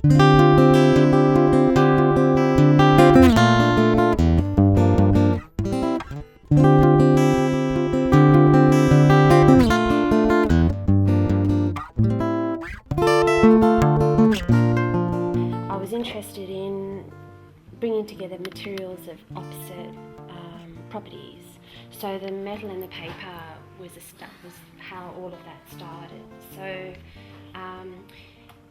I was interested in bringing together materials of opposite properties. So the metal and the paper was how all of that started. So,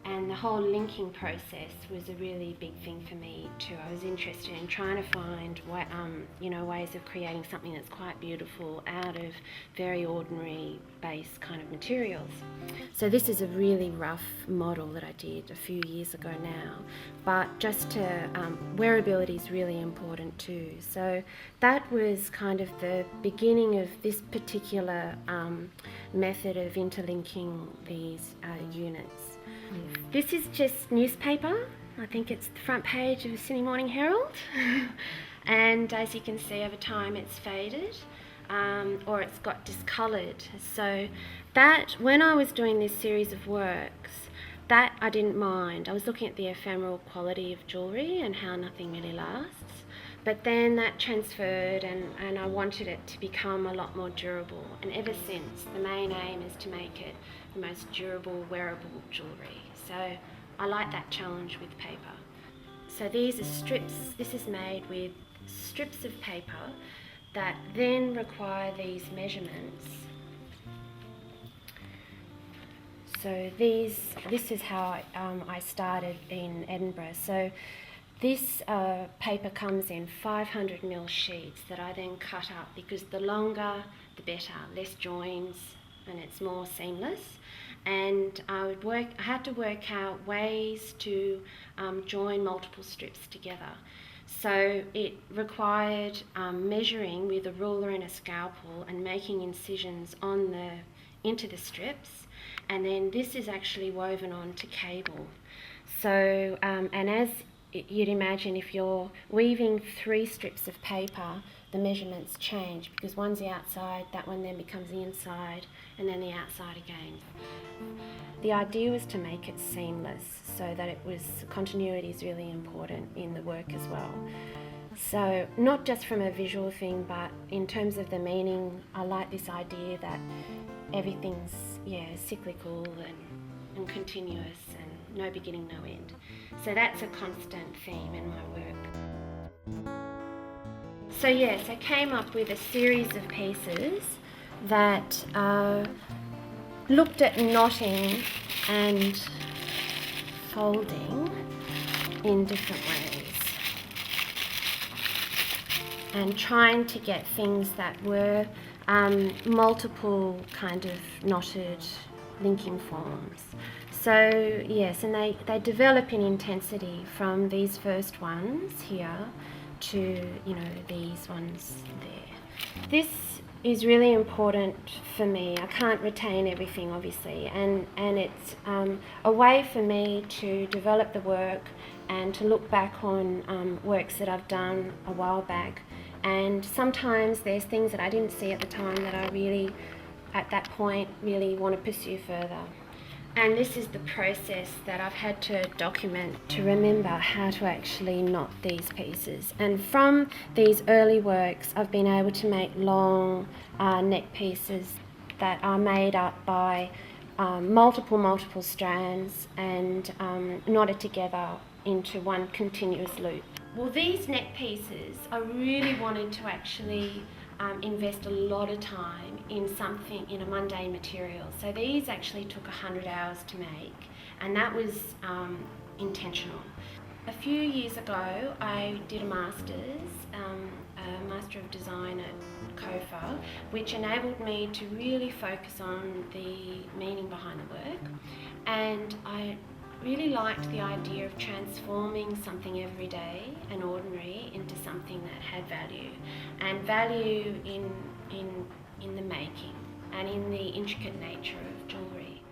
and the whole linking process was a really big thing for me too. I was interested in trying to find ways of creating something that's quite beautiful out of very ordinary base kind of materials. So this is a really rough model that I did a few years ago now, but just to wearability is really important too. So that was kind of the beginning of this particular method of interlinking these units. This is just newspaper. I think it's the front page of the Sydney Morning Herald. And as you can see, over time it's faded or it's got discoloured. So that, when I was doing this series of works, that I didn't mind. I was looking at the ephemeral quality of jewellery and how nothing really lasts. But then that transferred and I wanted it to become a lot more durable. And ever since, the main aim is to make it the most durable, wearable jewellery. So I like that challenge with paper. So these are strips. This is made with strips of paper that then require these measurements. So this is how I started in Edinburgh. So this paper comes in 500mm sheets that I then cut up, because the longer the better, less joins and it's more seamless. And I had to work out ways to join multiple strips together. So it required measuring with a ruler and a scalpel and making incisions into the strips, and then this is actually woven onto cable. So and as you'd imagine, if you're weaving 3 strips of paper, the measurements change, because one's the outside, that one then becomes the inside, and then the outside again. The idea was to make it seamless, so that continuity is really important in the work as well. So not just from a visual thing, but in terms of the meaning, I like this idea that everything's cyclical and continuous and no beginning, no end. So that's a constant theme in my work. So yes, I came up with a series of pieces that looked at knotting and folding in different ways, and trying to get things that were multiple kind of knotted linking forms. So yes, and they develop in intensity from these first ones here to these ones there. This is really important for me. I can't retain everything, obviously, and it's a way for me to develop the work and to look back on works that I've done a while back. And sometimes there's things that I didn't see at the time that I really, at that point, really want to pursue further. And this is the process that I've had to document to remember how to actually knot these pieces. And from these early works, I've been able to make long neck pieces that are made up by multiple strands and knotted together into one continuous loop. Well, these neck pieces, I really wanted to actually invest a lot of time in a mundane material. So these actually took 100 hours to make, and that was intentional. A few years ago, I did a master's, a Master of Design at COFA, which enabled me to really focus on the meaning behind the work, and I really liked the idea of transforming something everyday and ordinary into something that had value, and value in the making and in the intricate nature of jewellery.